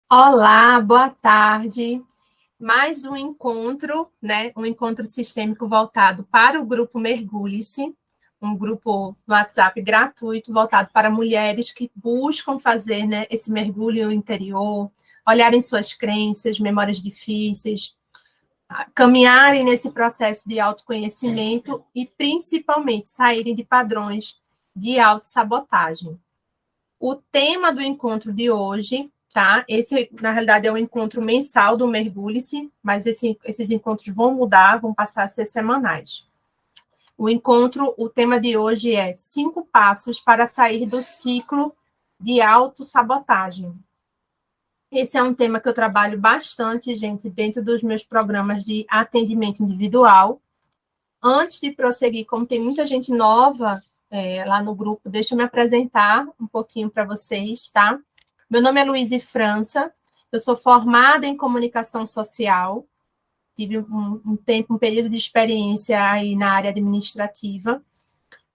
Olá, boa tarde. Mais um encontro, né? Um encontro sistêmico voltado para o grupo Mergulhe-se, um grupo no WhatsApp gratuito voltado para mulheres que buscam fazer, né, esse mergulho interior, olharem suas crenças, memórias difíceis, caminharem nesse processo de autoconhecimento e principalmente saírem de padrões de autossabotagem. O tema do encontro de hoje, tá? Esse, na realidade, é um encontro mensal do Mergulhe-se, mas esses encontros vão mudar, vão passar a ser semanais. O tema de hoje é 5 passos para sair do ciclo de autossabotagem. Esse é um tema que eu trabalho bastante, gente, dentro dos meus programas de atendimento individual. Antes de prosseguir, como tem muita gente nova lá no grupo, deixa eu me apresentar um pouquinho para vocês, tá? Meu nome é Luíse França, eu sou formada em comunicação social, tive um período de experiência aí na área administrativa,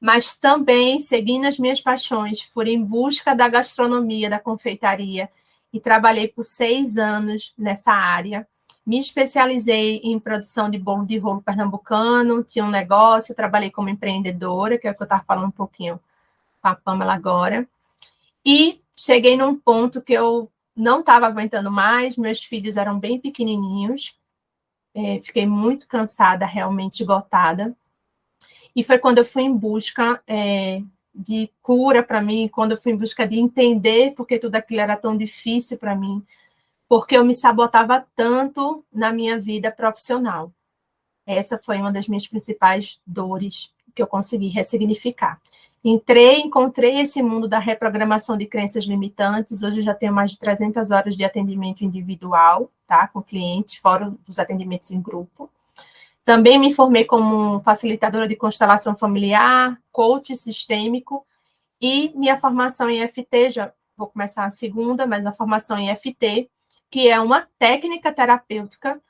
mas também, seguindo as minhas paixões, fui em busca da gastronomia, da confeitaria, e trabalhei por 6 anos nessa área. Me especializei em produção de bolo de rolo pernambucano, tinha um negócio, trabalhei como empreendedora, que é o que eu estava falando um pouquinho com a Pamela agora. E cheguei num ponto que eu não estava aguentando mais, meus filhos eram bem pequenininhos, fiquei muito cansada, realmente esgotada. E foi quando eu fui em busca de cura para mim, quando eu fui em busca de entender porque tudo aquilo era tão difícil para mim, porque eu me sabotava tanto na minha vida profissional. Essa foi uma das minhas principais dores que eu consegui ressignificar. Encontrei esse mundo da reprogramação de crenças limitantes. Hoje eu já tenho mais de 300 horas de atendimento individual, tá, com clientes, fora os atendimentos em grupo. Também me formei como facilitadora de constelação familiar, coach sistêmico, e minha formação em EFT, já vou começar a segunda, mas a formação em EFT, que é uma técnica terapêutica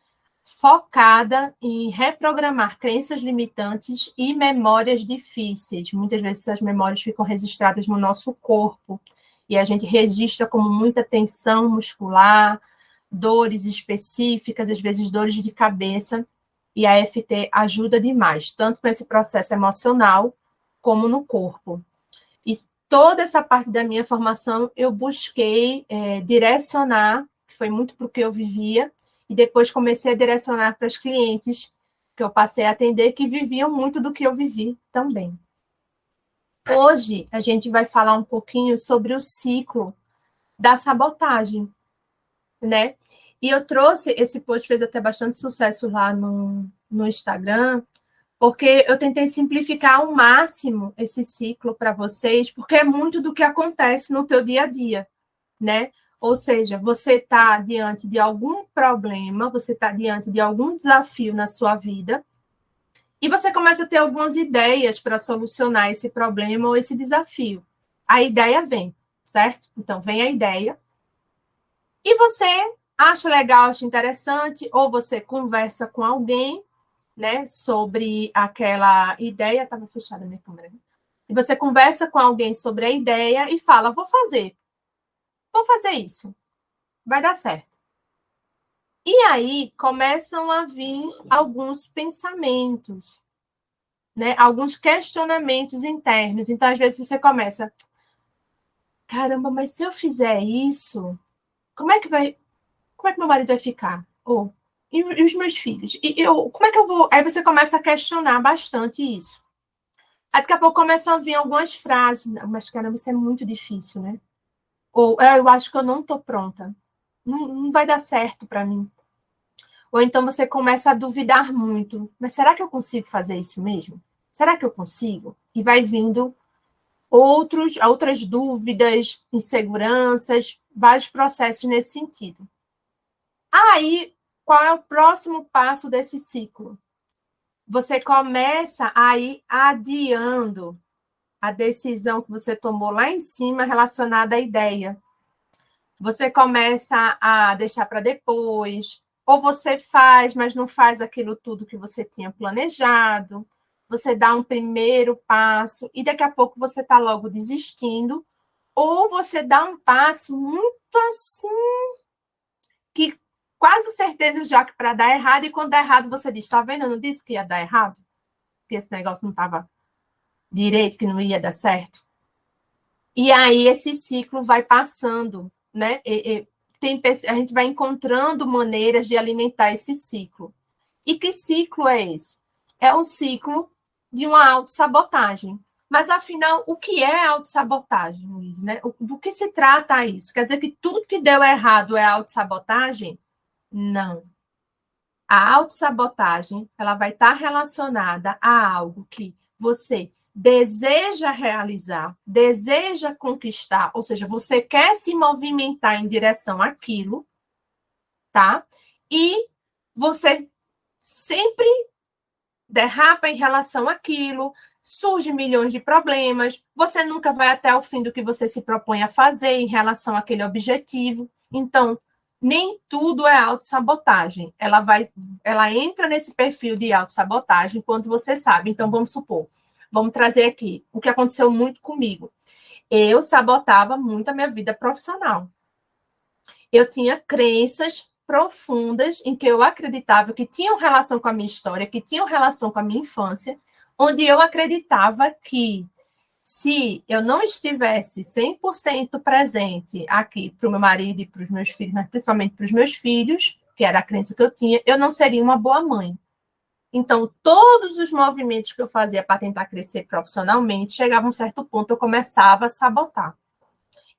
focada em reprogramar crenças limitantes e memórias difíceis. Muitas vezes essas memórias ficam registradas no nosso corpo, e a gente registra como muita tensão muscular, dores específicas, às vezes dores de cabeça, e a EFT ajuda demais, tanto com esse processo emocional, como no corpo. E toda essa parte da minha formação eu busquei direcionar, que foi muito para o que eu vivia, e depois comecei a direcionar para os clientes que eu passei a atender, que viviam muito do que eu vivi também. Hoje, a gente vai falar um pouquinho sobre o ciclo da sabotagem, né? E eu trouxe, esse post fez até bastante sucesso lá no Instagram, porque eu tentei simplificar ao máximo esse ciclo para vocês, porque é muito do que acontece no teu dia a dia, né? Ou seja, você está diante de algum problema, você está diante de algum desafio na sua vida, e você começa a ter algumas ideias para solucionar esse problema ou esse desafio. A ideia vem, certo? Então, vem a ideia, e você acha legal, acha interessante, ou você conversa com alguém, né, sobre aquela ideia, estava fechada a minha câmera, e você conversa com alguém sobre a ideia e fala, vou fazer isso, vai dar certo. E aí começam a vir alguns pensamentos, né, alguns questionamentos internos. Então, às vezes, você começa, caramba, mas se eu fizer isso, como é que meu marido vai ficar? Ou, e os meus filhos? Como é que eu vou? Aí você começa a questionar bastante isso. Aí daqui a pouco começam a vir algumas frases, mas caramba, isso é muito difícil, né? Ou eu acho que eu não estou pronta, não vai dar certo para mim. Ou então você começa a duvidar muito, mas será que eu consigo fazer isso mesmo? Será que eu consigo? E vai vindo outras dúvidas, inseguranças, vários processos nesse sentido. Aí, qual é o próximo passo desse ciclo? Você começa a ir adiando a decisão que você tomou lá em cima relacionada à ideia. Você começa a deixar para depois, ou você faz, mas não faz aquilo tudo que você tinha planejado. Você dá um primeiro passo e daqui a pouco você está logo desistindo, ou você dá um passo muito assim, que quase certeza já que para dar errado, e quando dá errado você diz, tá vendo? Eu não disse que ia dar errado? Que esse negócio não estava direito, que não ia dar certo. E aí esse ciclo vai passando, né? A gente vai encontrando maneiras de alimentar esse ciclo. E que ciclo é esse? É o ciclo de uma autossabotagem. Mas, afinal, o que é autossabotagem, Luiz? Né? Do que se trata isso? Quer dizer que tudo que deu errado é autossabotagem? Não. A autossabotagem, ela vai estar relacionada a algo que você deseja realizar, deseja conquistar, ou seja, você quer se movimentar em direção àquilo, tá? E você sempre derrapa em relação àquilo, surge milhões de problemas, você nunca vai até o fim do que você se propõe a fazer em relação àquele objetivo. Então, nem tudo é autossabotagem. Ela entra nesse perfil de autossabotagem quando você sabe. Então, vamos supor, vamos trazer aqui o que aconteceu muito comigo. Eu sabotava muito a minha vida profissional. Eu tinha crenças profundas em que eu acreditava que tinham relação com a minha história, que tinham relação com a minha infância, onde eu acreditava que se eu não estivesse 100% presente aqui para o meu marido e para os meus filhos, mas principalmente para os meus filhos, que era a crença que eu tinha, eu não seria uma boa mãe. Então, todos os movimentos que eu fazia para tentar crescer profissionalmente, chegava a um certo ponto, eu começava a sabotar.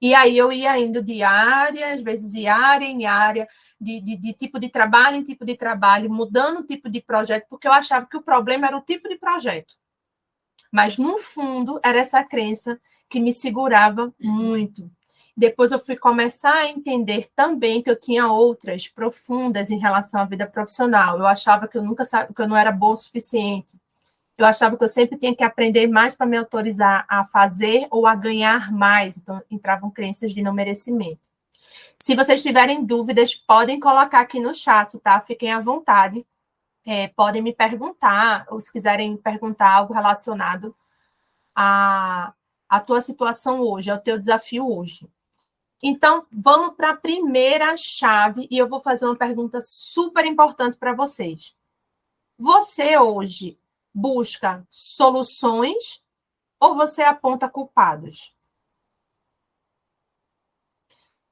E aí eu ia indo de área, às vezes de área em área, de tipo de trabalho em tipo de trabalho, mudando o tipo de projeto, porque eu achava que o problema era o tipo de projeto. Mas, no fundo, era essa crença que me segurava muito. Depois eu fui começar a entender também que eu tinha outras profundas em relação à vida profissional. Eu achava que eu não era boa o suficiente. Eu achava que eu sempre tinha que aprender mais para me autorizar a fazer ou a ganhar mais. Então, entravam crenças de não merecimento. Se vocês tiverem dúvidas, podem colocar aqui no chat, tá? Fiquem à vontade. Podem me perguntar, ou se quiserem perguntar algo relacionado à tua situação hoje, ao teu desafio hoje. Então, vamos para a primeira chave e eu vou fazer uma pergunta super importante para vocês. Você hoje busca soluções ou você aponta culpados?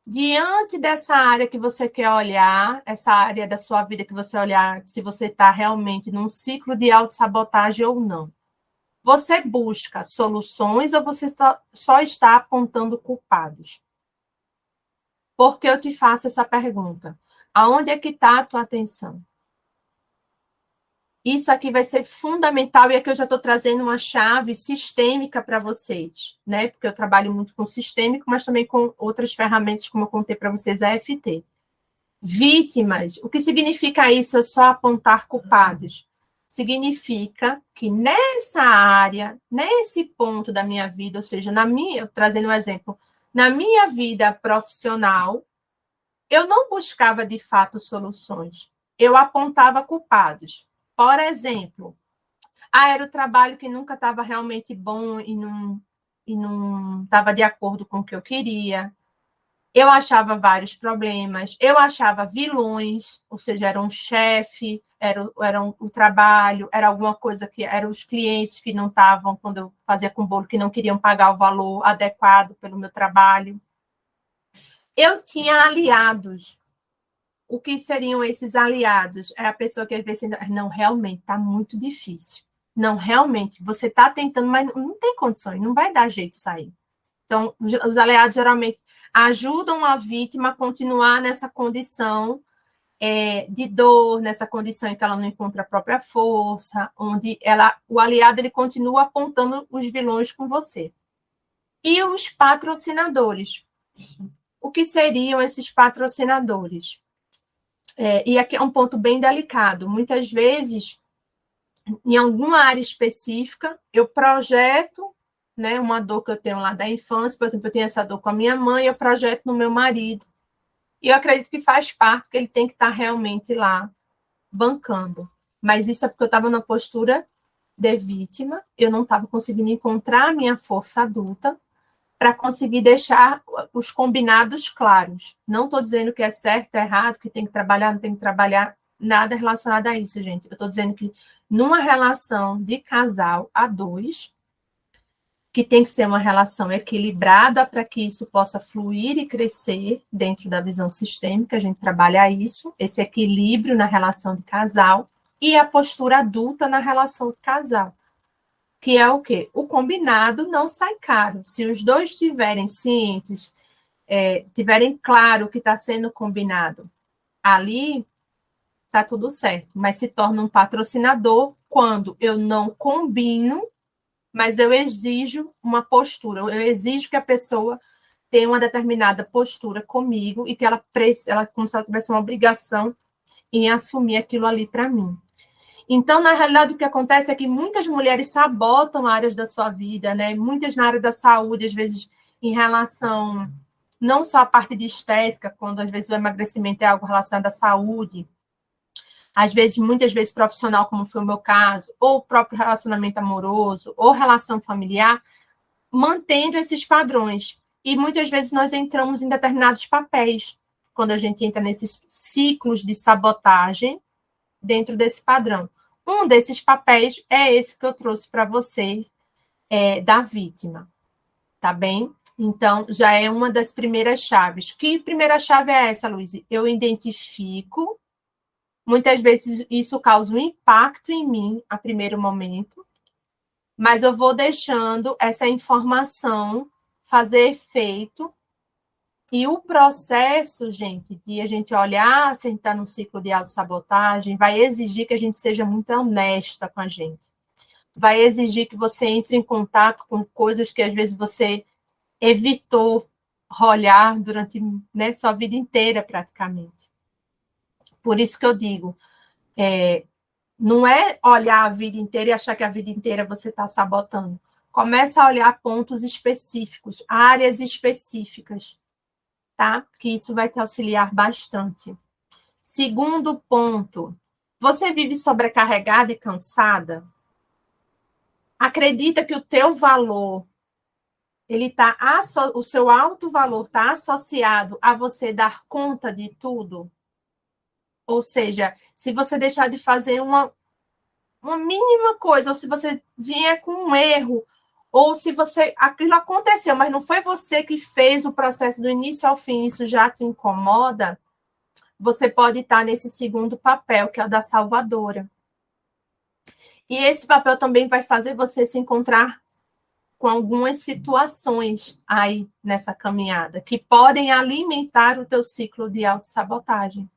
Diante dessa área que você quer olhar, essa área da sua vida que você olhar, se você está realmente num ciclo de autossabotagem ou não, você busca soluções ou você só está apontando culpados? Por que eu te faço essa pergunta? Aonde é que está a tua atenção? Isso aqui vai ser fundamental, e aqui eu já estou trazendo uma chave sistêmica para vocês, né? Porque eu trabalho muito com sistêmico, mas também com outras ferramentas, como eu contei para vocês, a EFT. Vítimas, o que significa isso? É só apontar culpados. Significa que nessa área, nesse ponto da minha vida, ou seja, trazendo um exemplo, na minha vida profissional, eu não buscava de fato soluções, eu apontava culpados. Por exemplo, era o trabalho que nunca estava realmente bom e não estava de acordo com o que eu queria. Eu achava vários problemas, eu achava vilões, ou seja, era um chefe, era o trabalho, era alguma coisa que eram os clientes que não estavam, quando eu fazia com bolo, que não queriam pagar o valor adequado pelo meu trabalho. Eu tinha aliados. O que seriam esses aliados? É a pessoa que às vezes não, realmente está muito difícil. Não, realmente, você está tentando, mas não tem condições, não vai dar jeito de sair. Então, os aliados geralmente ajudam a vítima a continuar nessa condição de dor, nessa condição em que ela não encontra a própria força, onde o aliado ele continua apontando os vilões com você. E os patrocinadores. O que seriam esses patrocinadores? E aqui é um ponto bem delicado. Muitas vezes, em alguma área específica, eu projeto, né, uma dor que eu tenho lá da infância, por exemplo, eu tenho essa dor com a minha mãe, eu projeto no meu marido. E eu acredito que faz parte, que ele tem que estar realmente lá bancando. Mas isso é porque eu estava na postura de vítima, eu não estava conseguindo encontrar a minha força adulta para conseguir deixar os combinados claros. Não estou dizendo que é certo, é errado, que tem que trabalhar, não tem que trabalhar, nada relacionado a isso, gente. Eu estou dizendo que numa relação de casal a dois, que tem que ser uma relação equilibrada para que isso possa fluir e crescer dentro da visão sistêmica, a gente trabalha isso, esse equilíbrio na relação de casal e a postura adulta na relação de casal, que é o quê? O combinado não sai caro. Se os dois estiverem cientes, tiverem claro o que está sendo combinado ali, está tudo certo, mas se torna um patrocinador quando eu não combino, mas eu exijo uma postura, eu exijo que a pessoa tenha uma determinada postura comigo e que ela como se ela tivesse uma obrigação em assumir aquilo ali para mim. Então, na realidade, o que acontece é que muitas mulheres sabotam áreas da sua vida, né? Muitas na área da saúde, às vezes em relação não só à parte de estética, quando às vezes o emagrecimento é algo relacionado à saúde, às vezes, muitas vezes profissional, como foi o meu caso, ou próprio relacionamento amoroso, ou relação familiar, mantendo esses padrões. E muitas vezes nós entramos em determinados papéis, quando a gente entra nesses ciclos de sabotagem dentro desse padrão. Um desses papéis é esse que eu trouxe para vocês, da vítima, tá bem? Então, já é uma das primeiras chaves. Que primeira chave é essa, Luiz? Eu identifico. Muitas vezes isso causa um impacto em mim a primeiro momento, mas eu vou deixando essa informação fazer efeito. E o processo, gente, de a gente olhar se a gente está num ciclo de autossabotagem, vai exigir que a gente seja muito honesta com a gente. Vai exigir que você entre em contato com coisas que às vezes você evitou olhar durante, né, sua vida inteira, praticamente. Por isso que eu digo, não é olhar a vida inteira e achar que a vida inteira você está sabotando. Começa a olhar pontos específicos, áreas específicas, tá? Que isso vai te auxiliar bastante. Segundo ponto, você vive sobrecarregada e cansada? Acredita que o teu valor, o seu alto valor está associado a você dar conta de tudo? Ou seja, se você deixar de fazer uma mínima coisa, ou se você vier com um erro, ou se aquilo aconteceu, mas não foi você que fez o processo do início ao fim, isso já te incomoda, você pode estar nesse segundo papel, que é o da salvadora. E esse papel também vai fazer você se encontrar com algumas situações aí nessa caminhada, que podem alimentar o teu ciclo de autossabotagem.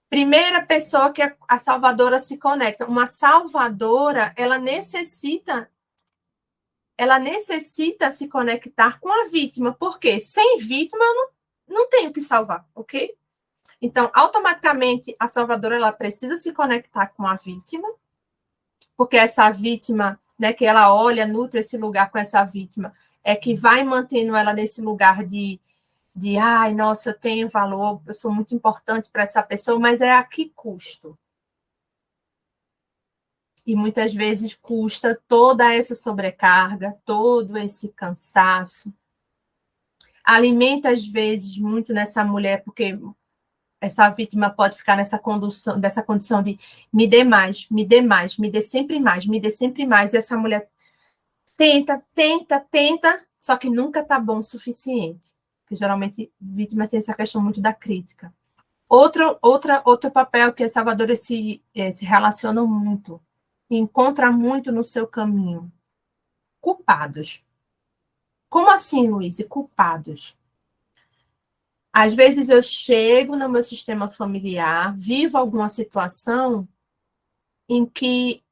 Primeira pessoa que a salvadora se conecta. Uma salvadora, ela necessita se conectar com a vítima, porque sem vítima eu não tenho que salvar, ok? Então, automaticamente, a salvadora ela precisa se conectar com a vítima, porque essa vítima, né, que ela olha, nutre esse lugar com essa vítima, é que vai mantendo ela nesse lugar de ai, nossa, eu tenho valor, eu sou muito importante para essa pessoa, mas é a que custo? E muitas vezes custa toda essa sobrecarga, todo esse cansaço. Alimenta, às vezes, muito nessa mulher, porque essa vítima pode ficar dessa condição de me dê mais, me dê mais, me dê sempre mais, me dê sempre mais. E essa mulher tenta, só que nunca está bom o suficiente. Porque geralmente vítima tem essa questão muito da crítica. Outro papel que as salvadoras se relacionam muito, encontra muito no seu caminho. Culpados. Como assim, Luiz? Culpados. Às vezes eu chego no meu sistema familiar, vivo alguma situação em que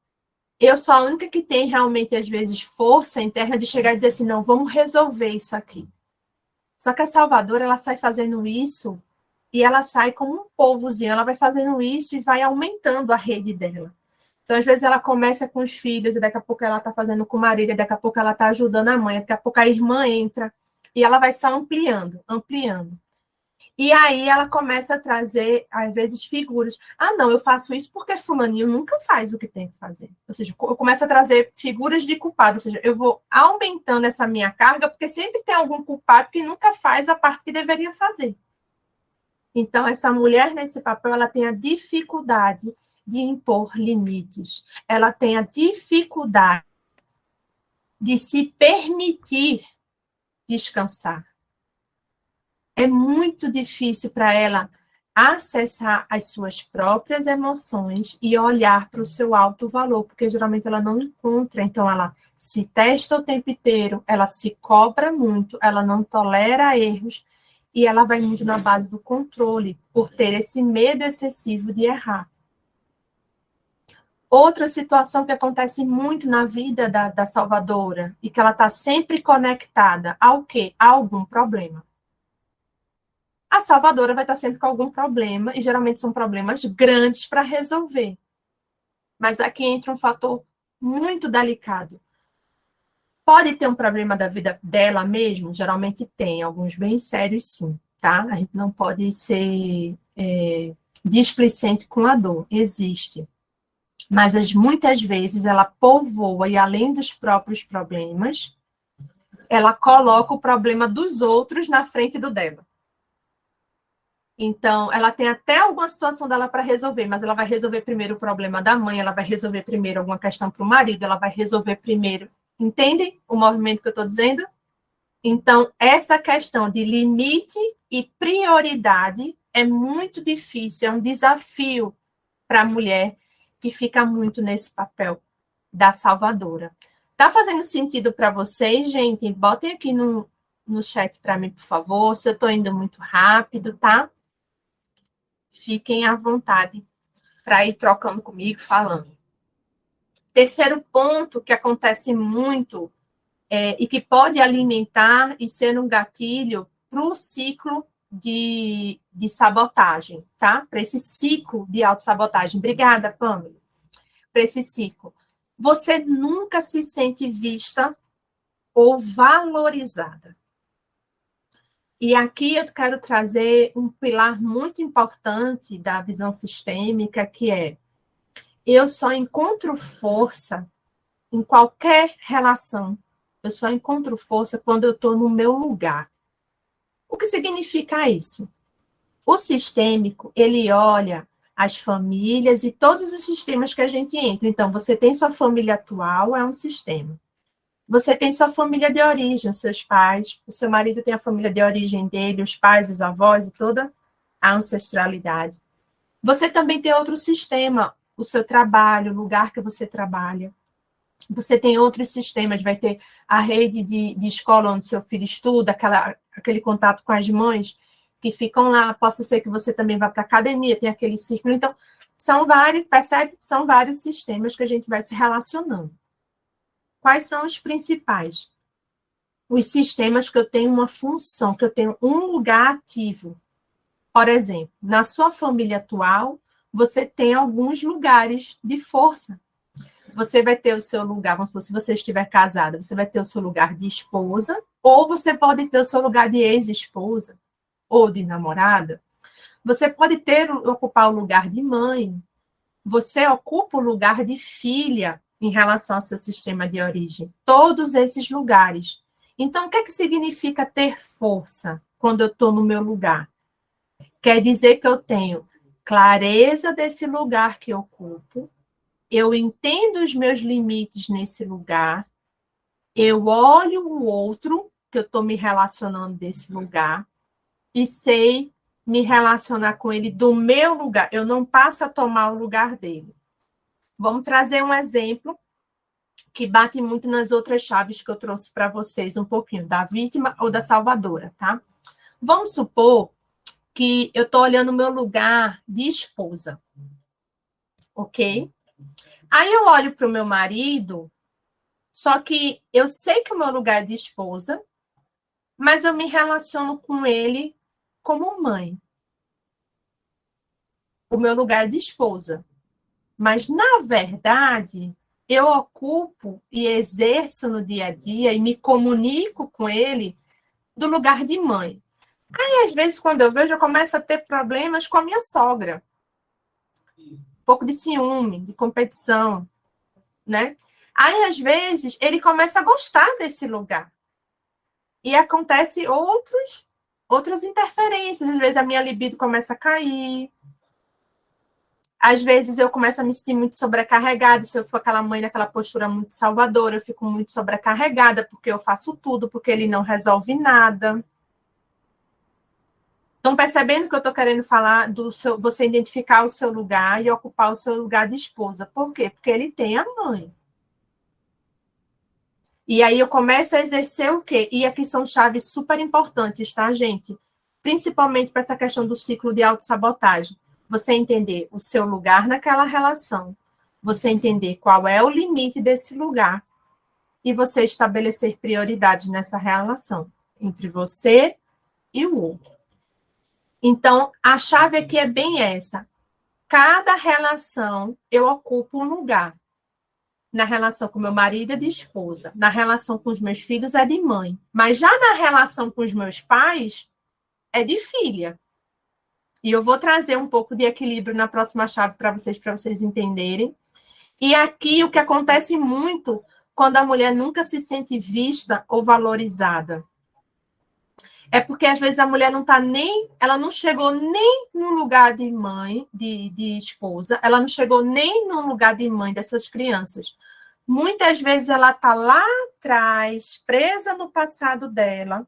eu sou a única que tem realmente, às vezes, força interna de chegar e dizer assim, não, vamos resolver isso aqui. Só que a Salvadora, ela sai fazendo isso e ela sai como um povozinho, ela vai fazendo isso e vai aumentando a rede dela. Então, às vezes, ela começa com os filhos, e daqui a pouco ela está fazendo com o marido, e daqui a pouco ela está ajudando a mãe, daqui a pouco a irmã entra, e ela vai só ampliando. E aí ela começa a trazer, às vezes, figuras. Ah, não, eu faço isso porque fulaninho nunca faz o que tem que fazer. Ou seja, eu começo a trazer figuras de culpado. Ou seja, eu vou aumentando essa minha carga, porque sempre tem algum culpado que nunca faz a parte que deveria fazer. Então, essa mulher nesse papel, ela tem a dificuldade de impor limites. Ela tem a dificuldade de se permitir descansar. É muito difícil para ela acessar as suas próprias emoções e olhar para o seu alto valor, porque geralmente ela não encontra, então ela se testa o tempo inteiro, ela se cobra muito, ela não tolera erros e ela vai muito na base do controle, por ter esse medo excessivo de errar. Outra situação que acontece muito na vida da salvadora e que ela está sempre conectada ao quê? A algum problema. A salvadora vai estar sempre com algum problema, e geralmente são problemas grandes para resolver. Mas aqui entra um fator muito delicado. Pode ter um problema da vida dela mesmo? Geralmente tem, alguns bem sérios sim, tá? A gente não pode ser displicente com a dor, existe. Mas muitas vezes ela povoa e além dos próprios problemas, ela coloca o problema dos outros na frente do dela. Então, ela tem até alguma situação dela para resolver, mas ela vai resolver primeiro o problema da mãe, ela vai resolver primeiro alguma questão para o marido, ela vai resolver primeiro. Entende o movimento que eu estou dizendo? Então, essa questão de limite e prioridade é muito difícil, é um desafio para a mulher que fica muito nesse papel da salvadora. Tá fazendo sentido para vocês, gente? Botem aqui no chat para mim, por favor, se eu estou indo muito rápido, tá? Fiquem à vontade para ir trocando comigo, falando. Terceiro ponto que acontece muito e que pode alimentar e ser um gatilho para o ciclo de sabotagem, tá? Para esse ciclo de autossabotagem. Obrigada, Pamela. Para esse ciclo. Você nunca se sente vista ou valorizada. E aqui eu quero trazer um pilar muito importante da visão sistêmica, que é: eu só encontro força em qualquer relação. Eu só encontro força quando eu estou no meu lugar. O que significa isso? O sistêmico, ele olha as famílias e todos os sistemas que a gente entra. Então, você tem sua família atual, é um sistema. Você tem sua família de origem, os seus pais, o seu marido tem a família de origem dele, os pais, os avós e toda a ancestralidade. Você também tem outro sistema, o seu trabalho, o lugar que você trabalha. Você tem outros sistemas, vai ter a rede de escola onde seu filho estuda, aquele contato com as mães que ficam lá, possa ser que você também vá para a academia, tem aquele círculo. Então, são vários, percebe? São vários sistemas que a gente vai se relacionando. Quais são os principais? Os sistemas que eu tenho uma função, que eu tenho um lugar ativo. Por exemplo, na sua família atual, você tem alguns lugares de força. Você vai ter o seu lugar, vamos supor, se você estiver casada, você vai ter o seu lugar de esposa, ou você pode ter o seu lugar de ex-esposa, ou de namorada. Você pode ocupar o lugar de mãe. Você ocupa o lugar de filha em relação ao seu sistema de origem. Todos esses lugares. Então, o que é que significa ter força quando eu estou no meu lugar? Quer dizer que eu tenho clareza desse lugar que eu ocupo, eu entendo os meus limites nesse lugar, eu olho o outro, que eu estou me relacionando desse lugar, e sei me relacionar com ele do meu lugar. Eu não passo a tomar o lugar dele. Vamos trazer um exemplo que bate muito nas outras chaves que eu trouxe para vocês um pouquinho, da vítima ou da salvadora, tá? Vamos supor que eu estou olhando o meu lugar de esposa, ok? Aí eu olho para o meu marido, só que eu sei que o meu lugar é de esposa, mas eu me relaciono com ele como mãe. O meu lugar é de esposa. Mas, na verdade, eu ocupo e exerço no dia a dia e me comunico com ele do lugar de mãe. E às vezes, quando eu vejo, eu começo a ter problemas com a minha sogra. Um pouco de ciúme, de competição, né? Aí, às vezes, ele começa a gostar desse lugar. E acontece outras interferências. Às vezes, a minha libido começa a cair. Às vezes, eu começo a me sentir muito sobrecarregada. Se eu for aquela mãe naquela postura muito salvadora, eu fico muito sobrecarregada, porque eu faço tudo, porque ele não resolve nada. Estão percebendo que eu estou querendo falar você identificar o seu lugar e ocupar o seu lugar de esposa. Por quê? Porque ele tem a mãe. E aí eu começo a exercer o quê? E aqui são chaves super importantes, tá, gente? Principalmente para essa questão do ciclo de autossabotagem. Você entender o seu lugar naquela relação. Você entender qual é o limite desse lugar. E você estabelecer prioridades nessa relação entre você e o outro. Então, a chave aqui é bem essa. Cada relação eu ocupo um lugar. Na relação com meu marido é de esposa. Na relação com os meus filhos é de mãe. Mas já na relação com os meus pais é de filha. E eu vou trazer um pouco de equilíbrio na próxima chave para vocês entenderem. E aqui o que acontece muito quando a mulher nunca se sente vista ou valorizada. É porque às vezes a mulher não está nem, ela não chegou nem no lugar de mãe, de esposa, ela não chegou nem no lugar de mãe dessas crianças. Muitas vezes ela está lá atrás, presa no passado dela,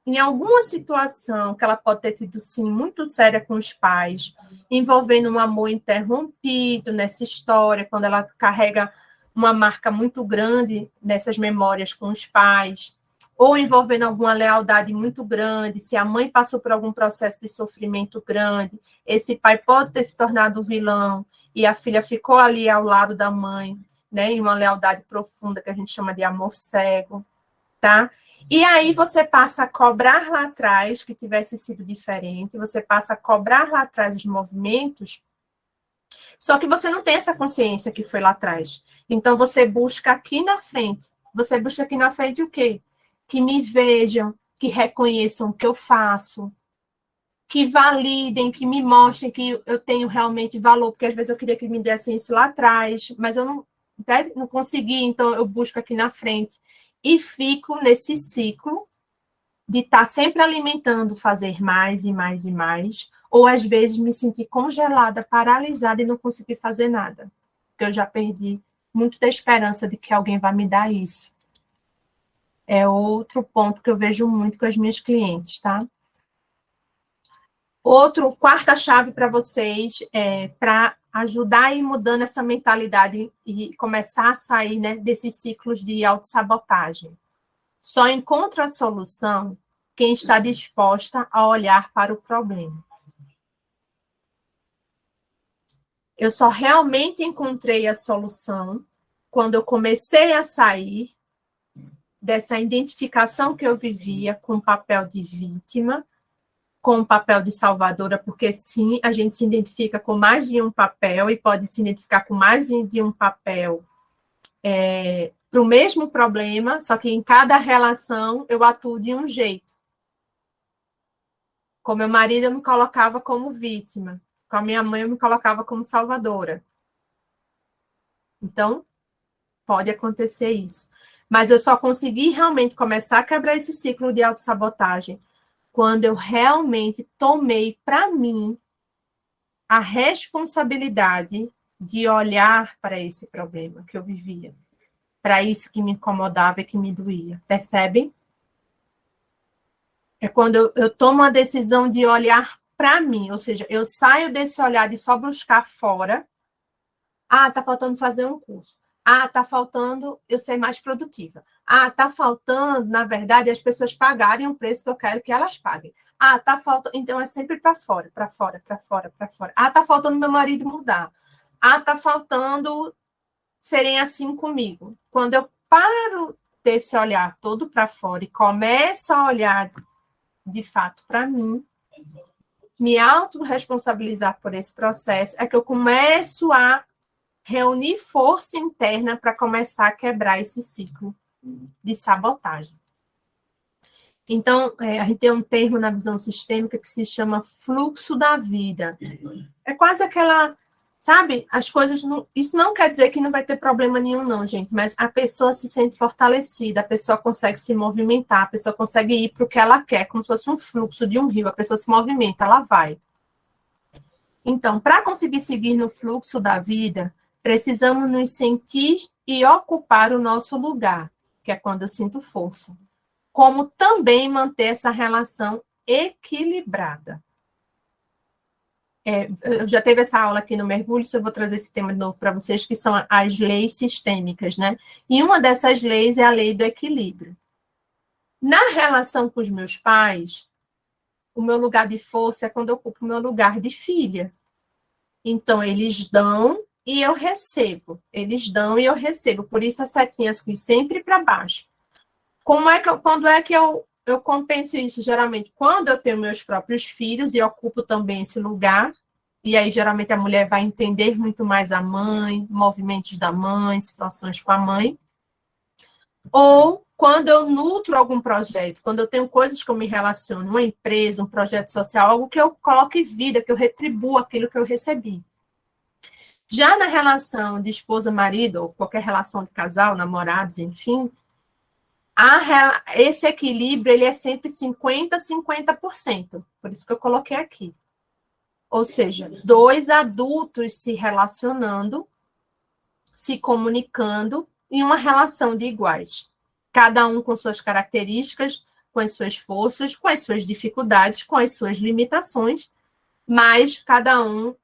em alguma situação que ela pode ter tido, sim, muito séria com os pais, envolvendo um amor interrompido nessa história, quando ela carrega uma marca muito grande nessas memórias com os pais, ou envolvendo alguma lealdade muito grande, se a mãe passou por algum processo de sofrimento grande, esse pai pode ter se tornado vilão, e a filha ficou ali ao lado da mãe, né, em uma lealdade profunda, que a gente chama de amor cego, tá? E aí você passa a cobrar lá atrás, que tivesse sido diferente, você passa a cobrar lá atrás os movimentos, só que você não tem essa consciência que foi lá atrás. Então você busca aqui na frente. Você busca aqui na frente o quê? Que me vejam, que reconheçam o que eu faço, que validem, que me mostrem que eu tenho realmente valor, porque às vezes eu queria que me dessem isso lá atrás, mas eu não consegui, então eu busco aqui na frente. E fico nesse ciclo de estar sempre alimentando, fazer mais e mais e mais, ou às vezes me sentir congelada, paralisada e não conseguir fazer nada, porque eu já perdi muito da esperança de que alguém vai me dar isso. É outro ponto que eu vejo muito com as minhas clientes, tá? Quarta chave para vocês, para ajudar a ir mudando essa mentalidade e começar a sair, né, desses ciclos de autossabotagem. Só encontra a solução quem está disposta a olhar para o problema. Eu só realmente encontrei a solução quando eu comecei a sair dessa identificação que eu vivia com o papel de vítima, com o papel de salvadora, porque sim, a gente se identifica com mais de um papel e pode se identificar com mais de um papel para o mesmo problema, só que em cada relação eu atuo de um jeito. Com meu marido, eu me colocava como vítima. Com a minha mãe, eu me colocava como salvadora. Então, pode acontecer isso. Mas eu só consegui realmente começar a quebrar esse ciclo de autossabotagem quando eu realmente tomei para mim a responsabilidade de olhar para esse problema que eu vivia, para isso que me incomodava e que me doía. Percebem? É quando eu tomo a decisão de olhar para mim, ou seja, eu saio desse olhar de só buscar fora. Ah, tá faltando fazer um curso. Ah, tá faltando eu ser mais produtiva. Ah, tá faltando, na verdade, as pessoas pagarem o preço que eu quero que elas paguem. Ah, tá faltando. Então é sempre para fora, para fora, para fora, para fora. Ah, tá faltando meu marido mudar. Ah, tá faltando serem assim comigo. Quando eu paro desse olhar todo para fora e começo a olhar de fato para mim, me autorresponsabilizar por esse processo, é que eu começo a reunir força interna para começar a quebrar esse ciclo de sabotagem. Então, a gente tem um termo na visão sistêmica que se chama fluxo da vida. É quase aquela, sabe, as coisas... Isso não quer dizer que não vai ter problema nenhum, não, gente, mas a pessoa se sente fortalecida, a pessoa consegue se movimentar, a pessoa consegue ir para o que ela quer, como se fosse um fluxo de um rio, a pessoa se movimenta, ela vai. Então, para conseguir seguir no fluxo da vida, precisamos nos sentir e ocupar o nosso lugar, que é quando eu sinto força. Como também manter essa relação equilibrada. Eu já teve essa aula aqui no Mergulho, eu vou trazer esse tema de novo para vocês, que são as leis sistêmicas, né? E uma dessas leis é a lei do equilíbrio. Na relação com os meus pais, o meu lugar de força é quando eu ocupo o meu lugar de filha. Então, eles dão e eu recebo. Eles dão e eu recebo. Por isso, as setinhas aqui sempre para baixo. Quando é que eu compenso isso? Geralmente, quando eu tenho meus próprios filhos e ocupo também esse lugar, e aí, geralmente, a mulher vai entender muito mais a mãe, movimentos da mãe, situações com a mãe. Ou quando eu nutro algum projeto, quando eu tenho coisas que eu me relaciono, uma empresa, um projeto social, algo que eu coloque em vida, que eu retribuo aquilo que eu recebi. Já na relação de esposa-marido, ou qualquer relação de casal, namorados, enfim, esse equilíbrio ele é sempre 50-50%. Por isso que eu coloquei aqui. Ou seja, dois adultos se relacionando, se comunicando em uma relação de iguais. Cada um com suas características, com as suas forças, com as suas dificuldades, com as suas limitações, mas cada um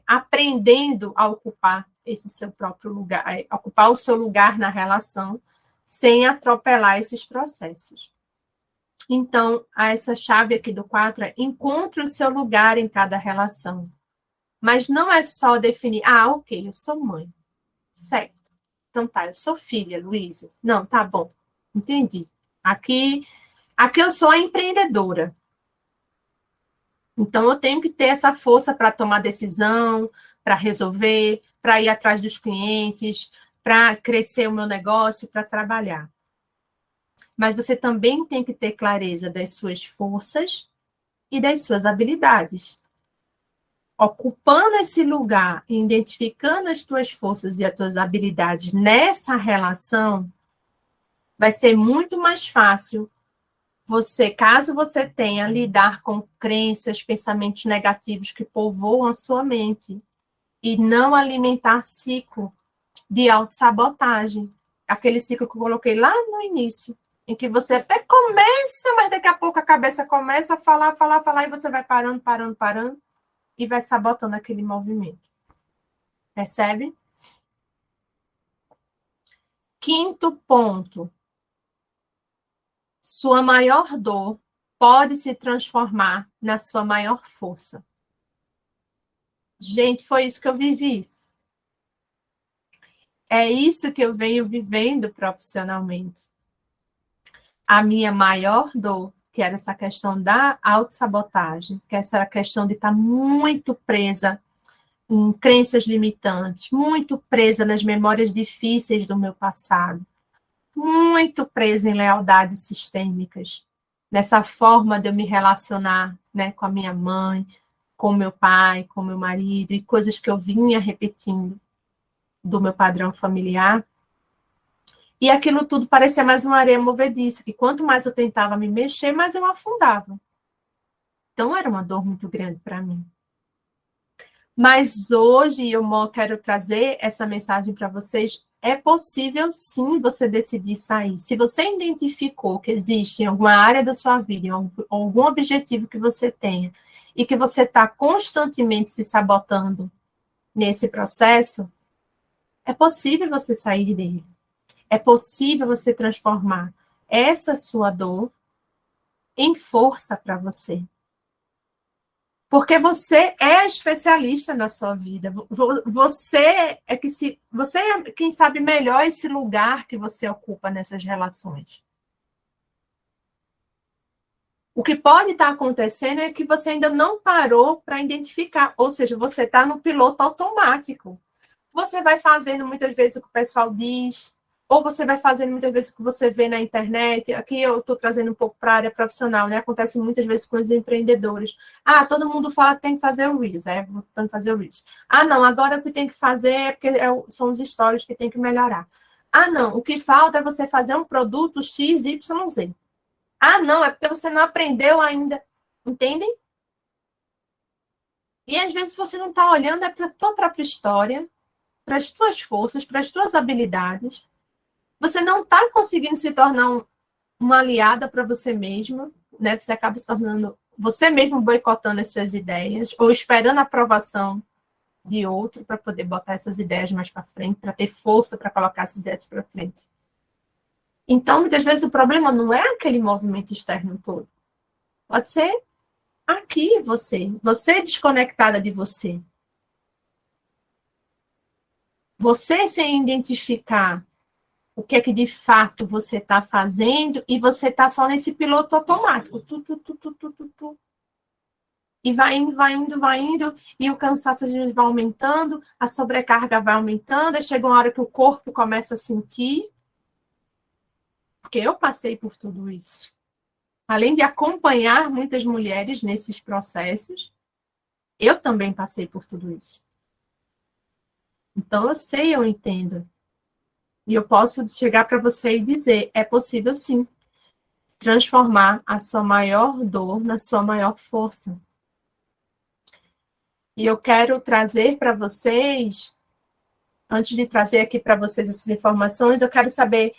aprendendo a ocupar esse seu próprio lugar, ocupar o seu lugar na relação, sem atropelar esses processos. Então, essa chave aqui do 4 é encontre o seu lugar em cada relação. Mas não é só definir, ok, eu sou mãe. Certo. Então tá, eu sou filha, Luísa. Não, tá bom. Entendi. Aqui eu sou a empreendedora. Então, eu tenho que ter essa força para tomar decisão, para resolver, para ir atrás dos clientes, para crescer o meu negócio, para trabalhar. Mas você também tem que ter clareza das suas forças e das suas habilidades. Ocupando esse lugar, identificando as tuas forças e as tuas habilidades nessa relação, vai ser muito mais fácil você, caso você tenha, lidar com crenças, pensamentos negativos que povoam a sua mente e não alimentar ciclo de autossabotagem. Aquele ciclo que eu coloquei lá no início, em que você até começa, mas daqui a pouco a cabeça começa a falar, e você vai parando, e vai sabotando aquele movimento. Percebe? Quinto ponto. Sua maior dor pode se transformar na sua maior força. Gente, foi isso que eu vivi. É isso que eu venho vivendo profissionalmente. A minha maior dor, que era essa questão da autossabotagem, que essa era a questão de estar muito presa em crenças limitantes, muito presa nas memórias difíceis do meu passado, muito presa em lealdades sistêmicas, nessa forma de eu me relacionar, né, com a minha mãe, com meu pai, com meu marido, e coisas que eu vinha repetindo do meu padrão familiar. E aquilo tudo parecia mais uma areia movediça, que quanto mais eu tentava me mexer, mais eu afundava. Então, era uma dor muito grande para mim. Mas hoje eu quero trazer essa mensagem para vocês. É possível, sim, você decidir sair. Se você identificou que existe em alguma área da sua vida, em algum objetivo que você tenha, e que você está constantemente se sabotando nesse processo, é possível você sair dele. É possível você transformar essa sua dor em força para você. Porque você é especialista na sua vida. Você é quem sabe melhor esse lugar que você ocupa nessas relações. O que pode estar acontecendo é que você ainda não parou para identificar, ou seja, você está no piloto automático. Você vai fazendo muitas vezes o que o pessoal diz, ou você vai fazendo muitas vezes o que você vê na internet. Aqui eu estou trazendo um pouco para a área profissional, né? Acontece muitas vezes com os empreendedores. Ah, todo mundo fala que tem que fazer o Reels, vou tentando fazer o Reels. Ah, não, agora o que tem que fazer é porque são os stories que tem que melhorar. Ah, não, o que falta é você fazer um produto X, Y, Z. Ah, não, é porque você não aprendeu ainda. Entendem? E às vezes você não está olhando para a tua própria história, para as tuas forças, para as tuas habilidades. Você não está conseguindo se tornar uma aliada para você mesma, né? Você acaba se tornando você mesmo boicotando as suas ideias ou esperando a aprovação de outro para poder botar essas ideias mais para frente, para ter força para colocar essas ideias para frente. Então, muitas vezes o problema não é aquele movimento externo todo. Pode ser aqui você desconectada de você. Você sem identificar o que é que de fato você está fazendo e você está só nesse piloto automático. E vai indo, vai indo, vai indo, e o cansaço vai aumentando, a sobrecarga vai aumentando, e chega uma hora que o corpo começa a sentir, porque eu passei por tudo isso. Além de acompanhar muitas mulheres nesses processos, eu também passei por tudo isso. Então, eu sei, eu entendo. E eu posso chegar para você e dizer, é possível sim, transformar a sua maior dor na sua maior força. E eu quero trazer para vocês, antes de trazer aqui para vocês essas informações, eu quero saber